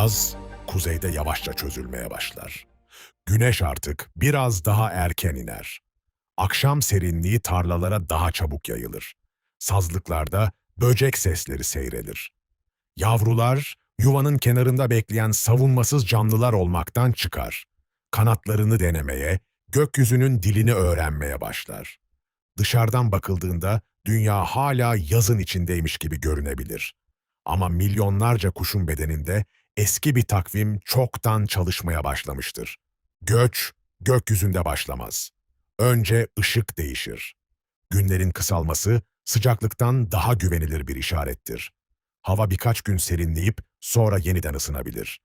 Yaz, kuzeyde yavaşça çözülmeye başlar. Güneş artık biraz daha erken iner. Akşam serinliği tarlalara daha çabuk yayılır. Sazlıklarda böcek sesleri seyrelir. Yavrular, yuvanın kenarında bekleyen savunmasız canlılar olmaktan çıkar. Kanatlarını denemeye, gökyüzünün dilini öğrenmeye başlar. Dışarıdan bakıldığında dünya hala yazın içindeymiş gibi görünebilir. Ama milyonlarca kuşun bedeninde eski bir takvim çoktan çalışmaya başlamıştır. Göç, gökyüzünde başlamaz. Önce ışık değişir. Günlerin kısalması sıcaklıktan daha güvenilir bir işarettir. Hava birkaç gün serinleyip sonra yeniden ısınabilir.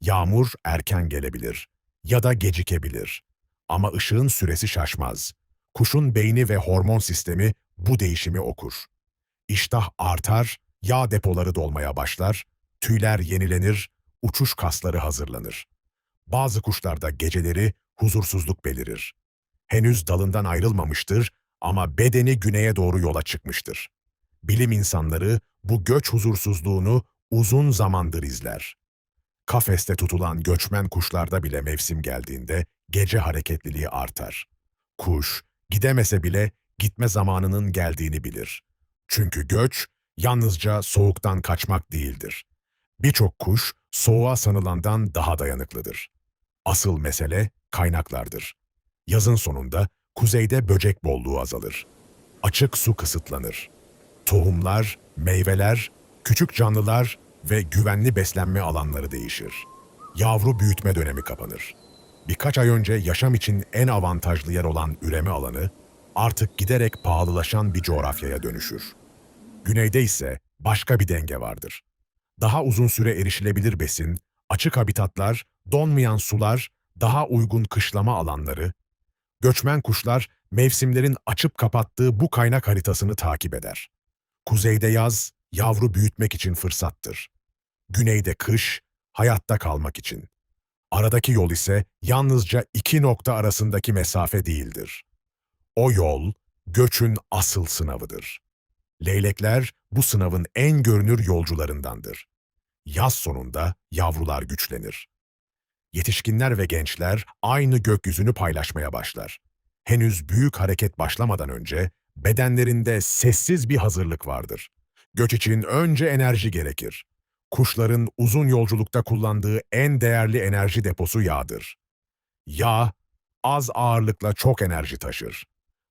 Yağmur erken gelebilir ya da gecikebilir. Ama ışığın süresi şaşmaz. Kuşun beyni ve hormon sistemi bu değişimi okur. İştah artar, yağ depoları dolmaya başlar, tüyler yenilenir, uçuş kasları hazırlanır. Bazı kuşlarda geceleri huzursuzluk belirir. Henüz dalından ayrılmamıştır ama bedeni güneye doğru yola çıkmıştır. Bilim insanları bu göç huzursuzluğunu uzun zamandır izler. Kafeste tutulan göçmen kuşlarda bile mevsim geldiğinde gece hareketliliği artar. Kuş, gidemese bile gitme zamanının geldiğini bilir. Çünkü göç, yalnızca soğuktan kaçmak değildir. Birçok kuş, soğuğa sanılandan daha dayanıklıdır. Asıl mesele kaynaklardır. Yazın sonunda kuzeyde böcek bolluğu azalır. Açık su kısıtlanır. Tohumlar, meyveler, küçük canlılar ve güvenli beslenme alanları değişir. Yavru büyütme dönemi kapanır. Birkaç ay önce yaşam için en avantajlı yer olan üreme alanı, artık giderek pahalılaşan bir coğrafyaya dönüşür. Güneyde ise başka bir denge vardır. Daha uzun süre erişilebilir besin, açık habitatlar, donmayan sular, daha uygun kışlama alanları, göçmen kuşlar mevsimlerin açıp kapattığı bu kaynak haritasını takip eder. Kuzeyde yaz, yavru büyütmek için fırsattır. Güneyde kış, hayatta kalmak için. Aradaki yol ise yalnızca iki nokta arasındaki mesafe değildir. O yol, göçün asıl sınavıdır. Leylekler bu sınavın en görünür yolcularındandır. Yaz sonunda yavrular güçlenir. Yetişkinler ve gençler aynı gökyüzünü paylaşmaya başlar. Henüz büyük hareket başlamadan önce bedenlerinde sessiz bir hazırlık vardır. Göç için önce enerji gerekir. Kuşların uzun yolculukta kullandığı en değerli enerji deposu yağdır. Yağ, az ağırlıkla çok enerji taşır.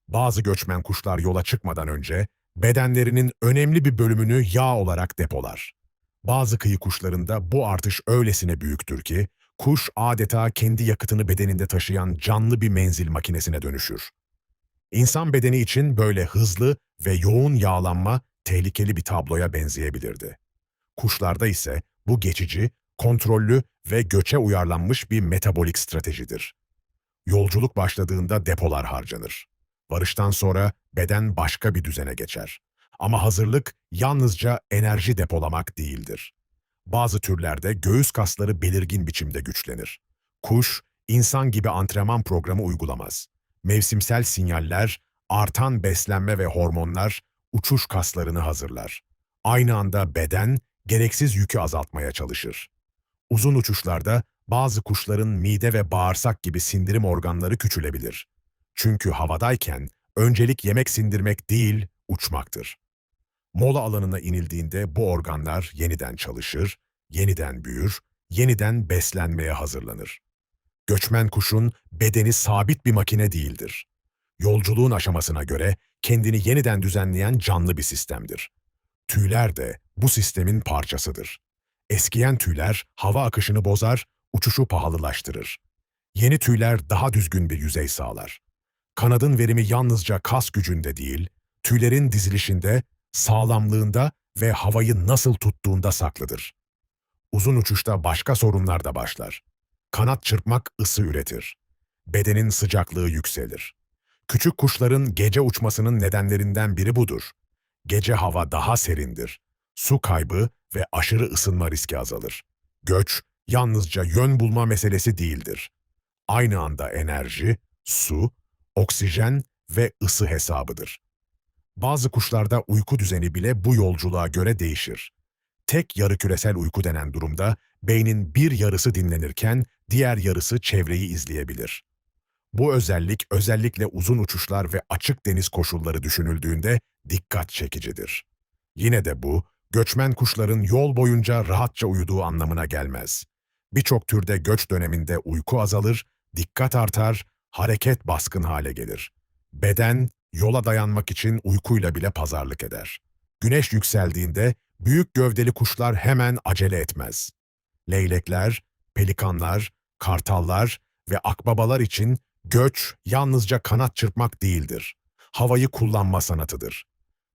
Bazı göçmen kuşlar yola çıkmadan önce bedenlerinin önemli bir bölümünü yağ olarak depolar. Bazı kıyı kuşlarında bu artış öylesine büyüktür ki, kuş adeta kendi yakıtını bedeninde taşıyan canlı bir menzil makinesine dönüşür. İnsan bedeni için böyle hızlı ve yoğun yağlanma tehlikeli bir tabloya benzeyebilirdi. Kuşlarda ise bu geçici, kontrollü ve göçe uyarlanmış bir metabolik stratejidir. Yolculuk başladığında depolar harcanır. Varıştan sonra beden başka bir düzene geçer. Ama hazırlık yalnızca enerji depolamak değildir. Bazı türlerde göğüs kasları belirgin biçimde güçlenir. Kuş, insan gibi antrenman programı uygulamaz. Mevsimsel sinyaller, artan beslenme ve hormonlar uçuş kaslarını hazırlar. Aynı anda beden, gereksiz yükü azaltmaya çalışır. Uzun uçuşlarda bazı kuşların mide ve bağırsak gibi sindirim organları küçülebilir. Çünkü havadayken öncelik yemek sindirmek değil, uçmaktır. Mola alanına inildiğinde bu organlar yeniden çalışır, yeniden büyür, yeniden beslenmeye hazırlanır. Göçmen kuşun bedeni sabit bir makine değildir. Yolculuğun aşamasına göre kendini yeniden düzenleyen canlı bir sistemdir. Tüyler de bu sistemin parçasıdır. Eskiyen tüyler hava akışını bozar, uçuşu pahalılaştırır. Yeni tüyler daha düzgün bir yüzey sağlar. Kanadın verimi yalnızca kas gücünde değil, tüylerin dizilişinde, sağlamlığında ve havayı nasıl tuttuğunda saklıdır. Uzun uçuşta başka sorunlar da başlar. Kanat çırpmak ısı üretir. Bedenin sıcaklığı yükselir. Küçük kuşların gece uçmasının nedenlerinden biri budur. Gece hava daha serindir. Su kaybı ve aşırı ısınma riski azalır. Göç, yalnızca yön bulma meselesi değildir. Aynı anda enerji, su, oksijen ve ısı hesabıdır. Bazı kuşlarda uyku düzeni bile bu yolculuğa göre değişir. Tek yarı küresel uyku denen durumda beynin bir yarısı dinlenirken diğer yarısı çevreyi izleyebilir. Bu özellik özellikle uzun uçuşlar ve açık deniz koşulları düşünüldüğünde dikkat çekicidir. Yine de bu, göçmen kuşların yol boyunca rahatça uyuduğu anlamına gelmez. Birçok türde göç döneminde uyku azalır, dikkat artar, hareket baskın hale gelir. Beden, yola dayanmak için uykuyla bile pazarlık eder. Güneş yükseldiğinde büyük gövdeli kuşlar hemen acele etmez. Leylekler, pelikanlar, kartallar ve akbabalar için göç yalnızca kanat çırpmak değildir. Havayı kullanma sanatıdır.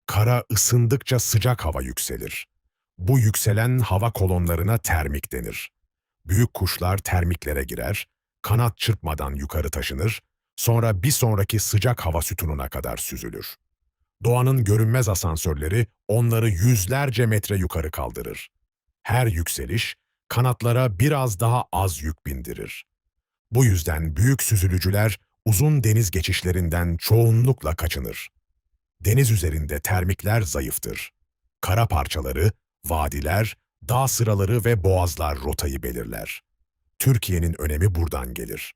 Kara ısındıkça sıcak hava yükselir. Bu yükselen hava kolonlarına termik denir. Büyük kuşlar termiklere girer, kanat çırpmadan yukarı taşınır, sonra bir sonraki sıcak hava sütununa kadar süzülür. Doğanın görünmez asansörleri onları yüzlerce metre yukarı kaldırır. Her yükseliş, kanatlara biraz daha az yük bindirir. Bu yüzden büyük süzülücüler uzun deniz geçişlerinden çoğunlukla kaçınır. Deniz üzerinde termikler zayıftır. Kara parçaları, vadiler, dağ sıraları ve boğazlar rotayı belirler. Türkiye'nin önemi buradan gelir.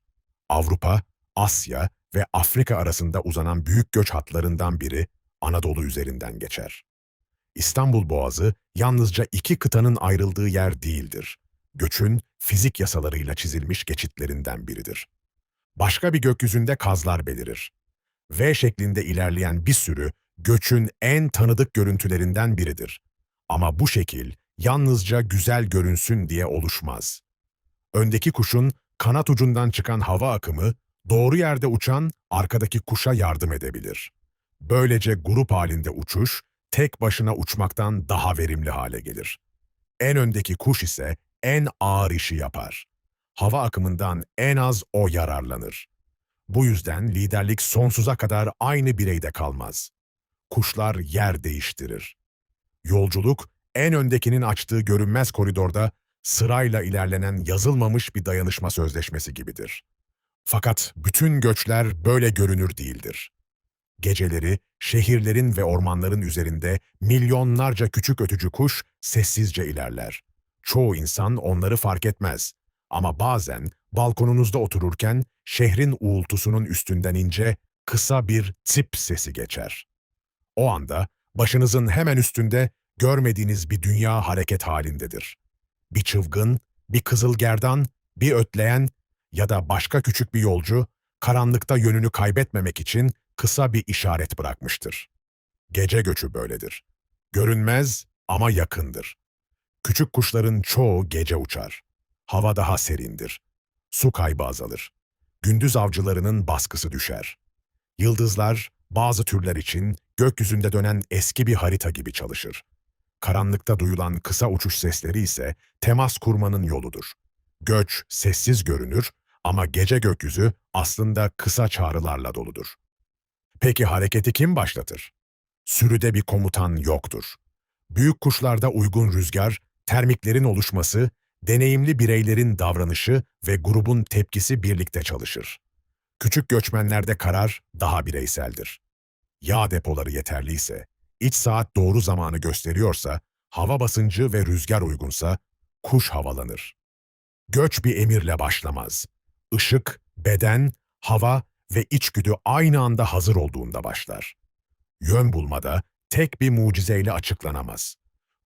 Avrupa, Asya ve Afrika arasında uzanan büyük göç hatlarından biri Anadolu üzerinden geçer. İstanbul Boğazı yalnızca iki kıtanın ayrıldığı yer değildir. Göçün fizik yasalarıyla çizilmiş geçitlerinden biridir. Başka bir gökyüzünde kazlar belirir. V şeklinde ilerleyen bir sürü göçün en tanıdık görüntülerinden biridir. Ama bu şekil yalnızca güzel görünsün diye oluşmaz. Öndeki kuşun kanat ucundan çıkan hava akımı, doğru yerde uçan arkadaki kuşa yardım edebilir. Böylece grup halinde uçuş, tek başına uçmaktan daha verimli hale gelir. En öndeki kuş ise en ağır işi yapar. Hava akımından en az o yararlanır. Bu yüzden liderlik sonsuza kadar aynı bireyde kalmaz. Kuşlar yer değiştirir. Yolculuk, en öndekinin açtığı görünmez koridorda sırayla ilerlenen yazılmamış bir dayanışma sözleşmesi gibidir. Fakat bütün göçler böyle görünür değildir. Geceleri şehirlerin ve ormanların üzerinde milyonlarca küçük ötücü kuş sessizce ilerler. Çoğu insan onları fark etmez. Ama bazen balkonunuzda otururken şehrin uğultusunun üstünden ince, kısa bir tip sesi geçer. O anda başınızın hemen üstünde görmediğiniz bir dünya hareket halindedir. Bir çılgın, bir kızılgerdan, bir ötleyen ya da başka küçük bir yolcu karanlıkta yönünü kaybetmemek için kısa bir işaret bırakmıştır. Gece göçü böyledir. Görünmez ama yakındır. Küçük kuşların çoğu gece uçar. Hava daha serindir. Su kaybı azalır. Gündüz avcılarının baskısı düşer. Yıldızlar, bazı türler için gökyüzünde dönen eski bir harita gibi çalışır. Karanlıkta duyulan kısa uçuş sesleri ise temas kurmanın yoludur. Göç sessiz görünür ama gece gökyüzü aslında kısa çağrılarla doludur. Peki hareketi kim başlatır? Sürüde bir komutan yoktur. Büyük kuşlarda uygun rüzgar, termiklerin oluşması, deneyimli bireylerin davranışı ve grubun tepkisi birlikte çalışır. Küçük göçmenlerde karar daha bireyseldir. Yağ depoları yeterliyse, iç saat doğru zamanı gösteriyorsa, hava basıncı ve rüzgar uygunsa, kuş havalanır. Göç bir emirle başlamaz. Işık, beden, hava ve içgüdü aynı anda hazır olduğunda başlar. Yön bulmada tek bir mucizeyle açıklanamaz.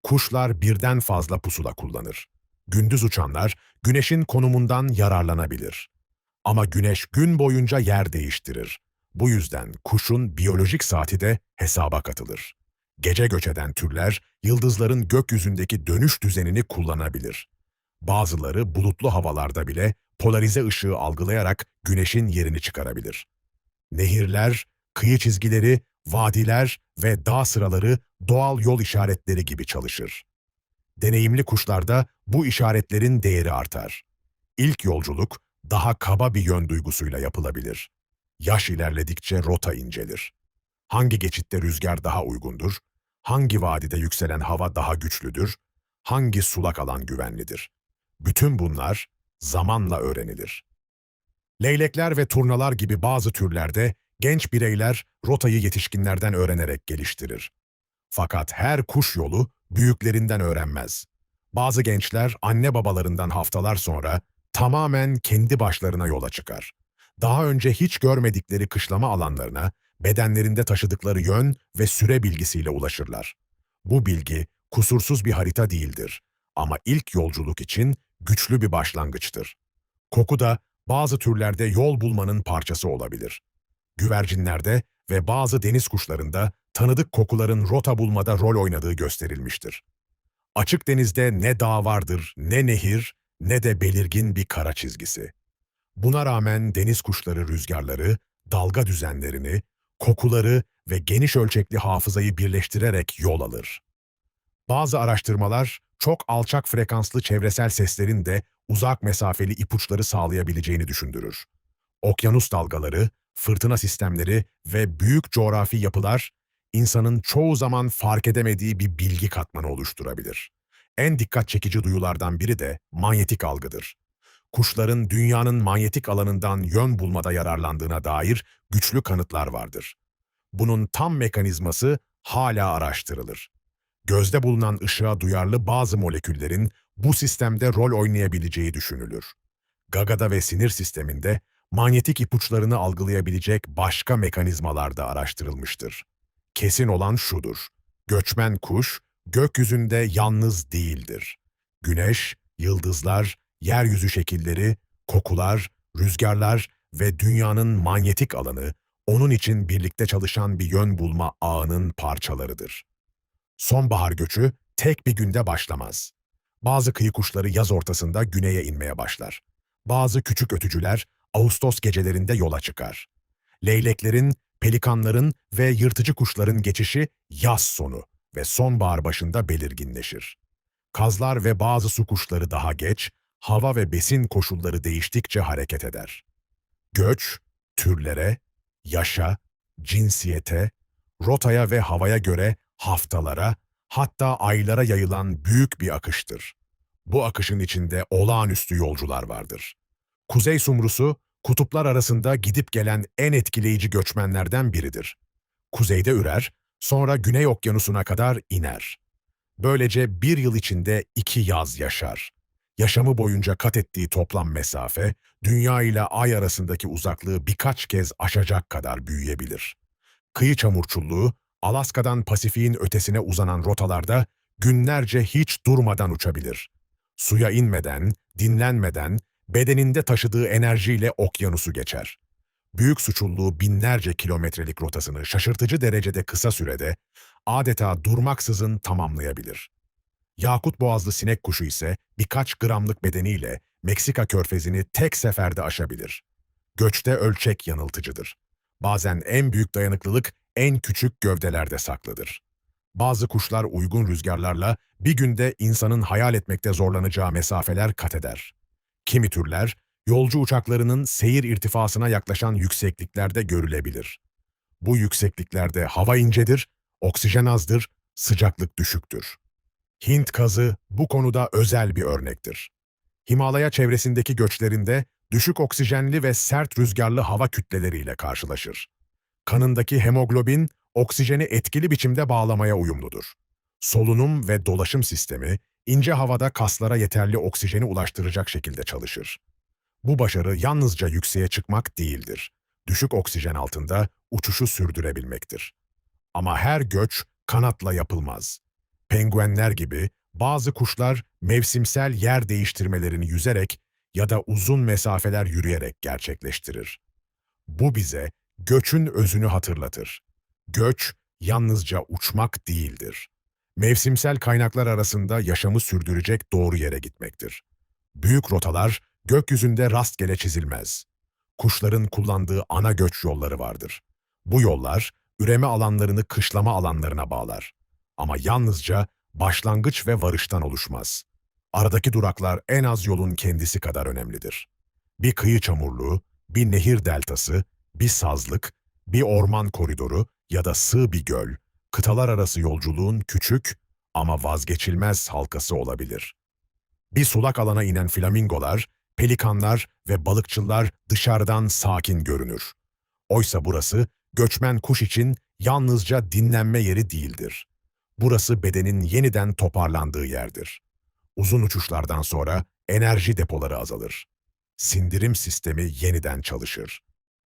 Kuşlar birden fazla pusula kullanır. Gündüz uçanlar güneşin konumundan yararlanabilir. Ama güneş gün boyunca yer değiştirir. Bu yüzden kuşun biyolojik saati de hesaba katılır. Gece göç eden türler yıldızların gökyüzündeki dönüş düzenini kullanabilir. Bazıları bulutlu havalarda bile polarize ışığı algılayarak güneşin yerini çıkarabilir. Nehirler, kıyı çizgileri, vadiler ve dağ sıraları doğal yol işaretleri gibi çalışır. Deneyimli kuşlarda bu işaretlerin değeri artar. İlk yolculuk daha kaba bir yön duygusuyla yapılabilir. Yaş ilerledikçe rota incelir. Hangi geçitte rüzgar daha uygundur? Hangi vadide yükselen hava daha güçlüdür? Hangi sulak alan güvenlidir? Bütün bunlar zamanla öğrenilir. Leylekler ve turnalar gibi bazı türlerde genç bireyler rotayı yetişkinlerden öğrenerek geliştirir. Fakat her kuş yolu büyüklerinden öğrenmez. Bazı gençler anne babalarından haftalar sonra tamamen kendi başlarına yola çıkar. Daha önce hiç görmedikleri kışlama alanlarına bedenlerinde taşıdıkları yön ve süre bilgisiyle ulaşırlar. Bu bilgi kusursuz bir harita değildir ama ilk yolculuk için güçlü bir başlangıçtır. Koku da bazı türlerde yol bulmanın parçası olabilir. Güvercinlerde ve bazı deniz kuşlarında tanıdık kokuların rota bulmada rol oynadığı gösterilmiştir. Açık denizde ne dağ vardır, ne nehir, ne de belirgin bir kara çizgisi. Buna rağmen deniz kuşları rüzgarları, dalga düzenlerini, kokuları ve geniş ölçekli hafızayı birleştirerek yol alır. Bazı araştırmalar çok alçak frekanslı çevresel seslerin de uzak mesafeli ipuçları sağlayabileceğini düşündürür. Okyanus dalgaları, fırtına sistemleri ve büyük coğrafi yapılar insanın çoğu zaman fark edemediği bir bilgi katmanı oluşturabilir. En dikkat çekici duyulardan biri de manyetik algıdır. Kuşların dünyanın manyetik alanından yön bulmada yararlandığına dair güçlü kanıtlar vardır. Bunun tam mekanizması hala araştırılır. Gözde bulunan ışığa duyarlı bazı moleküllerin bu sistemde rol oynayabileceği düşünülür. Gagada ve sinir sisteminde manyetik ipuçlarını algılayabilecek başka mekanizmalar da araştırılmıştır. Kesin olan şudur: göçmen kuş gökyüzünde yalnız değildir. Güneş, yıldızlar, yeryüzü şekilleri, kokular, rüzgarlar ve dünyanın manyetik alanı onun için birlikte çalışan bir yön bulma ağının parçalarıdır. Sonbahar göçü tek bir günde başlamaz. Bazı kıyı kuşları yaz ortasında güneye inmeye başlar. Bazı küçük ötücüler Ağustos gecelerinde yola çıkar. Leyleklerin, pelikanların ve yırtıcı kuşların geçişi yaz sonu ve sonbahar başında belirginleşir. Kazlar ve bazı su kuşları daha geç, hava ve besin koşulları değiştikçe hareket eder. Göç, türlere, yaşa, cinsiyete, rotaya ve havaya göre haftalara, hatta aylara yayılan büyük bir akıştır. Bu akışın içinde olağanüstü yolcular vardır. Kuzey sumrusu, kutuplar arasında gidip gelen en etkileyici göçmenlerden biridir. Kuzeyde ürer, sonra Güney Okyanusu'na kadar iner. Böylece bir yıl içinde 2 yaz yaşar. Yaşamı boyunca kat ettiği toplam mesafe, Dünya ile Ay arasındaki uzaklığı birkaç kez aşacak kadar büyüyebilir. Kıyı çamurçulluğu, Alaska'dan Pasifik'in ötesine uzanan rotalarda günlerce hiç durmadan uçabilir. Suya inmeden, dinlenmeden, bedeninde taşıdığı enerjiyle okyanusu geçer. Büyük suçulluğu binlerce kilometrelik rotasını şaşırtıcı derecede kısa sürede, adeta durmaksızın tamamlayabilir. Yakut boğazlı sinek kuşu ise birkaç gramlık bedeniyle Meksika körfezini tek seferde aşabilir. Göçte ölçek yanıltıcıdır. Bazen en büyük dayanıklılık en küçük gövdelerde saklıdır. Bazı kuşlar uygun rüzgarlarla bir günde insanın hayal etmekte zorlanacağı mesafeler kat eder. Kimi türler, yolcu uçaklarının seyir irtifasına yaklaşan yüksekliklerde görülebilir. Bu yüksekliklerde hava incedir, oksijen azdır, sıcaklık düşüktür. Hint kazı bu konuda özel bir örnektir. Himalaya çevresindeki göçlerinde düşük oksijenli ve sert rüzgarlı hava kütleleriyle karşılaşır. Kanındaki hemoglobin oksijeni etkili biçimde bağlamaya uyumludur. Solunum ve dolaşım sistemi ince havada kaslara yeterli oksijeni ulaştıracak şekilde çalışır. Bu başarı yalnızca yükseğe çıkmak değildir. Düşük oksijen altında uçuşu sürdürebilmektir. Ama her göç kanatla yapılmaz. Penguenler gibi bazı kuşlar mevsimsel yer değiştirmelerini yüzerek ya da uzun mesafeler yürüyerek gerçekleştirir. Bu bize göçün özünü hatırlatır. Göç yalnızca uçmak değildir. Mevsimsel kaynaklar arasında yaşamı sürdürecek doğru yere gitmektir. Büyük rotalar gökyüzünde rastgele çizilmez. Kuşların kullandığı ana göç yolları vardır. Bu yollar üreme alanlarını kışlama alanlarına bağlar. Ama yalnızca başlangıç ve varıştan oluşmaz. Aradaki duraklar en az yolun kendisi kadar önemlidir. Bir kıyı çamurluğu, bir nehir deltası, bir sazlık, bir orman koridoru ya da sığ bir göl, kıtalar arası yolculuğun küçük ama vazgeçilmez halkası olabilir. Bir sulak alana inen flamingolar, pelikanlar ve balıkçılar dışarıdan sakin görünür. Oysa burası göçmen kuş için yalnızca dinlenme yeri değildir. Burası bedenin yeniden toparlandığı yerdir. Uzun uçuşlardan sonra enerji depoları azalır. Sindirim sistemi yeniden çalışır.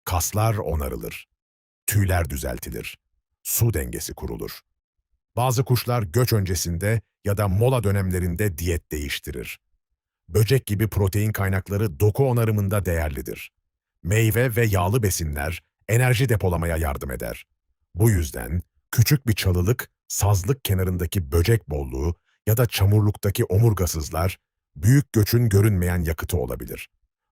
Kaslar onarılır. Tüyler düzeltilir. Su dengesi kurulur. Bazı kuşlar göç öncesinde ya da mola dönemlerinde diyet değiştirir. Böcek gibi protein kaynakları doku onarımında değerlidir. Meyve ve yağlı besinler enerji depolamaya yardım eder. Bu yüzden küçük bir çalılık, sazlık kenarındaki böcek bolluğu ya da çamurluktaki omurgasızlar büyük göçün görünmeyen yakıtı olabilir.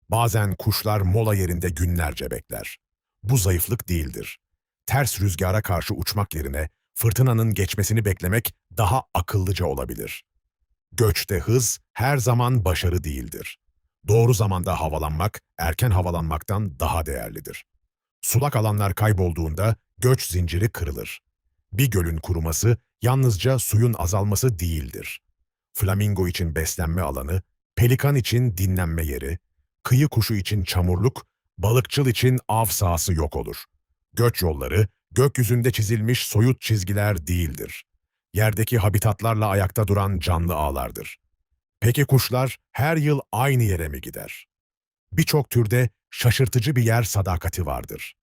Bazen kuşlar mola yerinde günlerce bekler. Bu zayıflık değildir. Ters rüzgara karşı uçmak yerine fırtınanın geçmesini beklemek daha akıllıca olabilir. Göçte hız her zaman başarı değildir. Doğru zamanda havalanmak, erken havalanmaktan daha değerlidir. Sulak alanlar kaybolduğunda göç zinciri kırılır. Bir gölün kuruması yalnızca suyun azalması değildir. Flamingo için beslenme alanı, pelikan için dinlenme yeri, kıyı kuşu için çamurluk, balıkçıl için av sahası yok olur. Göç yolları, gökyüzünde çizilmiş soyut çizgiler değildir. Yerdeki habitatlarla ayakta duran canlı ağlardır. Peki kuşlar her yıl aynı yere mi gider? Birçok türde şaşırtıcı bir yer sadakati vardır.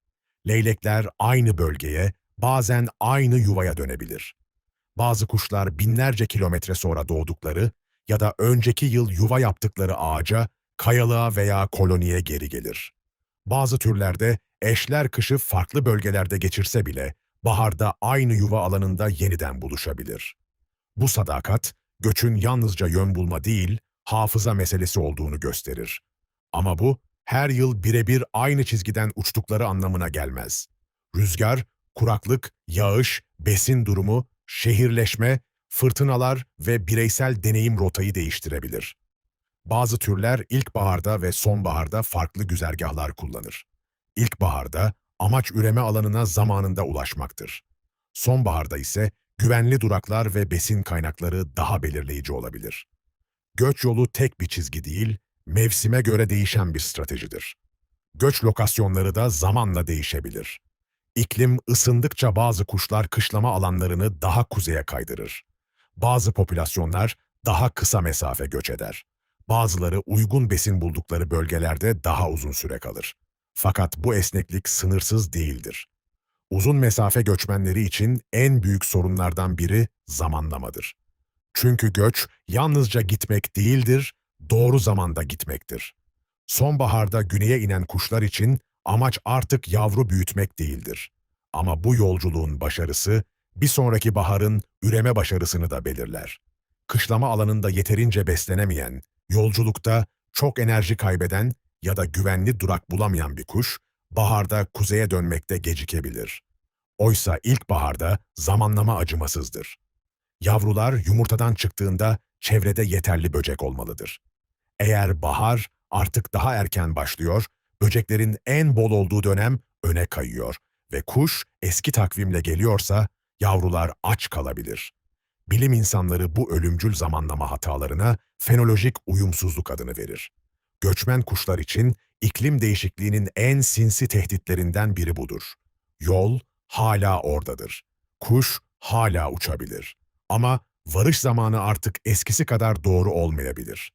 Leylekler aynı bölgeye, bazen aynı yuvaya dönebilir. Bazı kuşlar binlerce kilometre sonra doğdukları ya da önceki yıl yuva yaptıkları ağaca, kayalığa veya koloniye geri gelir. Bazı türlerde eşler kışı farklı bölgelerde geçirse bile baharda aynı yuva alanında yeniden buluşabilir. Bu sadakat, göçün yalnızca yön bulma değil, hafıza meselesi olduğunu gösterir. Ama bu, her yıl birebir aynı çizgiden uçtukları anlamına gelmez. Rüzgar, kuraklık, yağış, besin durumu, şehirleşme, fırtınalar ve bireysel deneyim rotayı değiştirebilir. Bazı türler ilkbaharda ve sonbaharda farklı güzergahlar kullanır. İlkbaharda amaç üreme alanına zamanında ulaşmaktır. Sonbaharda ise güvenli duraklar ve besin kaynakları daha belirleyici olabilir. Göç yolu tek bir çizgi değil, mevsime göre değişen bir stratejidir. Göç lokasyonları da zamanla değişebilir. İklim ısındıkça bazı kuşlar kışlama alanlarını daha kuzeye kaydırır. Bazı popülasyonlar daha kısa mesafe göç eder. Bazıları uygun besin buldukları bölgelerde daha uzun süre kalır. Fakat bu esneklik sınırsız değildir. Uzun mesafe göçmenleri için en büyük sorunlardan biri zamanlamadır. Çünkü göç yalnızca gitmek değildir, doğru zamanda gitmektir. Sonbaharda güneye inen kuşlar için amaç artık yavru büyütmek değildir. Ama bu yolculuğun başarısı, bir sonraki baharın üreme başarısını da belirler. Kışlama alanında yeterince beslenemeyen, yolculukta çok enerji kaybeden ya da güvenli durak bulamayan bir kuş, baharda kuzeye dönmekte gecikebilir. Oysa ilkbaharda zamanlama acımasızdır. Yavrular yumurtadan çıktığında çevrede yeterli böcek olmalıdır. Eğer bahar artık daha erken başlıyor, böceklerin en bol olduğu dönem öne kayıyor ve kuş eski takvimle geliyorsa yavrular aç kalabilir. Bilim insanları bu ölümcül zamanlama hatalarına fenolojik uyumsuzluk adını verir. Göçmen kuşlar için iklim değişikliğinin en sinsi tehditlerinden biri budur. Yol hala oradadır. Kuş hala uçabilir. Ama varış zamanı artık eskisi kadar doğru olmayabilir.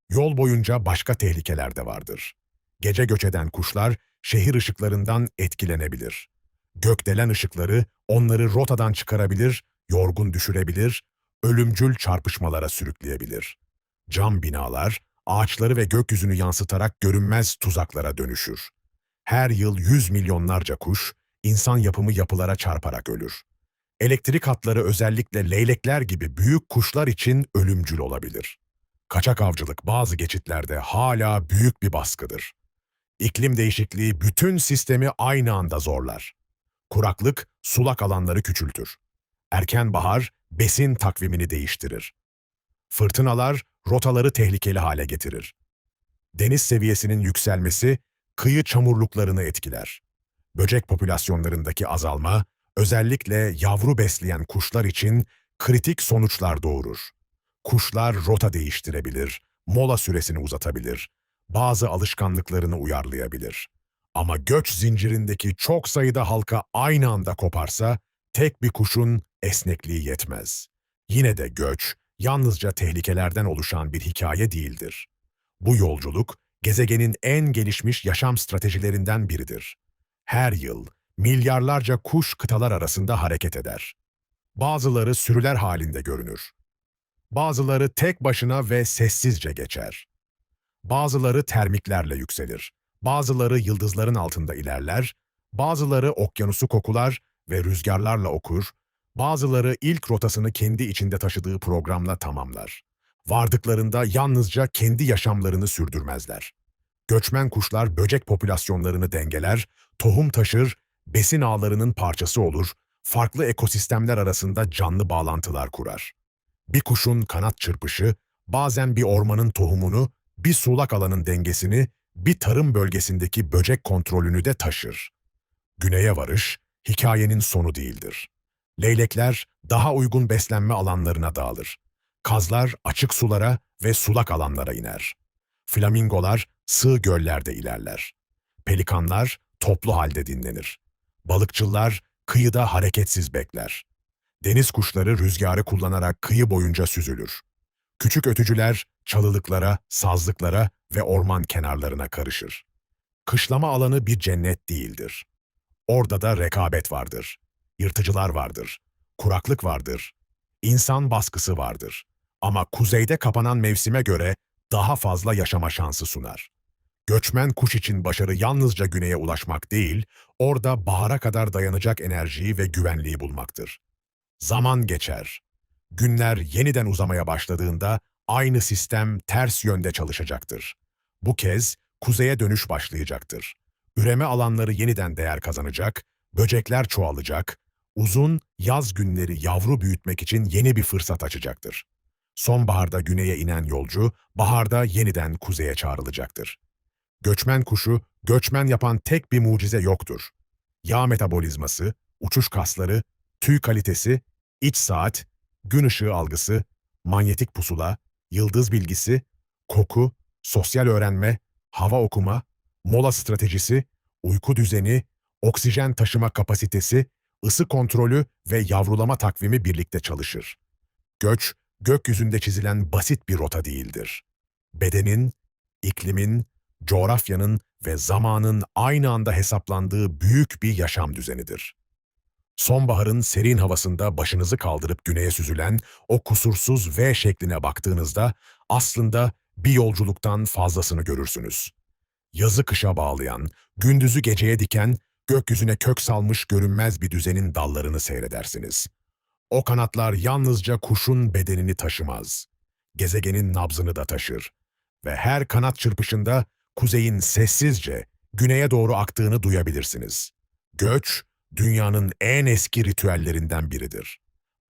Yol boyunca başka tehlikeler de vardır. Gece göç eden kuşlar şehir ışıklarından etkilenebilir. Gökdelen ışıkları onları rotadan çıkarabilir, yorgun düşürebilir, ölümcül çarpışmalara sürükleyebilir. Cam binalar, ağaçları ve gökyüzünü yansıtarak görünmez tuzaklara dönüşür. Her yıl yüz milyonlarca kuş, insan yapımı yapılara çarparak ölür. Elektrik hatları özellikle leylekler gibi büyük kuşlar için ölümcül olabilir. Kaçak avcılık bazı geçitlerde hala büyük bir baskıdır. İklim değişikliği bütün sistemi aynı anda zorlar. Kuraklık sulak alanları küçültür. Erken bahar besin takvimini değiştirir. Fırtınalar rotaları tehlikeli hale getirir. Deniz seviyesinin yükselmesi kıyı çamurluklarını etkiler. Böcek popülasyonlarındaki azalma, özellikle yavru besleyen kuşlar için kritik sonuçlar doğurur. Kuşlar rota değiştirebilir, mola süresini uzatabilir, bazı alışkanlıklarını uyarlayabilir. Ama göç zincirindeki çok sayıda halka aynı anda koparsa, tek bir kuşun esnekliği yetmez. Yine de göç, yalnızca tehlikelerden oluşan bir hikaye değildir. Bu yolculuk, gezegenin en gelişmiş yaşam stratejilerinden biridir. Her yıl milyarlarca kuş kıtalar arasında hareket eder. Bazıları sürüler halinde görünür. Bazıları tek başına ve sessizce geçer. Bazıları termiklerle yükselir. Bazıları yıldızların altında ilerler. Bazıları okyanusu kokular ve rüzgarlarla okur. Bazıları ilk rotasını kendi içinde taşıdığı programla tamamlar. Vardıklarında yalnızca kendi yaşamlarını sürdürmezler. Göçmen kuşlar böcek popülasyonlarını dengeler, tohum taşır, besin ağlarının parçası olur, farklı ekosistemler arasında canlı bağlantılar kurar. Bir kuşun kanat çırpışı, bazen bir ormanın tohumunu, bir sulak alanın dengesini, bir tarım bölgesindeki böcek kontrolünü de taşır. Güneye varış, hikayenin sonu değildir. Leylekler daha uygun beslenme alanlarına dağılır. Kazlar açık sulara ve sulak alanlara iner. Flamingolar sığ göllerde ilerler. Pelikanlar toplu halde dinlenir. Balıkçılar kıyıda hareketsiz bekler. Deniz kuşları rüzgarı kullanarak kıyı boyunca süzülür. Küçük ötücüler çalılıklara, sazlıklara ve orman kenarlarına karışır. Kışlama alanı bir cennet değildir. Orada da rekabet vardır. Yırtıcılar vardır. Kuraklık vardır. İnsan baskısı vardır. Ama kuzeyde kapanan mevsime göre daha fazla yaşama şansı sunar. Göçmen kuş için başarı yalnızca güneye ulaşmak değil, orada bahara kadar dayanacak enerjiyi ve güvenliği bulmaktır. Zaman geçer. Günler yeniden uzamaya başladığında aynı sistem ters yönde çalışacaktır. Bu kez kuzeye dönüş başlayacaktır. Üreme alanları yeniden değer kazanacak, böcekler çoğalacak, uzun yaz günleri yavru büyütmek için yeni bir fırsat açacaktır. Sonbaharda güneye inen yolcu, baharda yeniden kuzeye çağrılacaktır. Göçmen kuşu, göçmen yapan tek bir mucize yoktur. Yağ metabolizması, uçuş kasları, tüy kalitesi, iç saat, gün ışığı algısı, manyetik pusula, yıldız bilgisi, koku, sosyal öğrenme, hava okuma, mola stratejisi, uyku düzeni, oksijen taşıma kapasitesi, ısı kontrolü ve yavrulama takvimi birlikte çalışır. Göç, gökyüzünde çizilen basit bir rota değildir. Bedenin, iklimin, coğrafyanın ve zamanın aynı anda hesaplandığı büyük bir yaşam düzenidir. Sonbaharın serin havasında başınızı kaldırıp güneye süzülen o kusursuz V şekline baktığınızda aslında bir yolculuktan fazlasını görürsünüz. Yazı kışa bağlayan, gündüzü geceye diken, gökyüzüne kök salmış görünmez bir düzenin dallarını seyredersiniz. O kanatlar yalnızca kuşun bedenini taşımaz, gezegenin nabzını da taşır ve her kanat çırpışında kuzeyin sessizce güneye doğru aktığını duyabilirsiniz. Göç, dünyanın en eski ritüellerinden biridir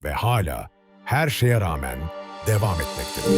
ve hala her şeye rağmen devam etmektedir.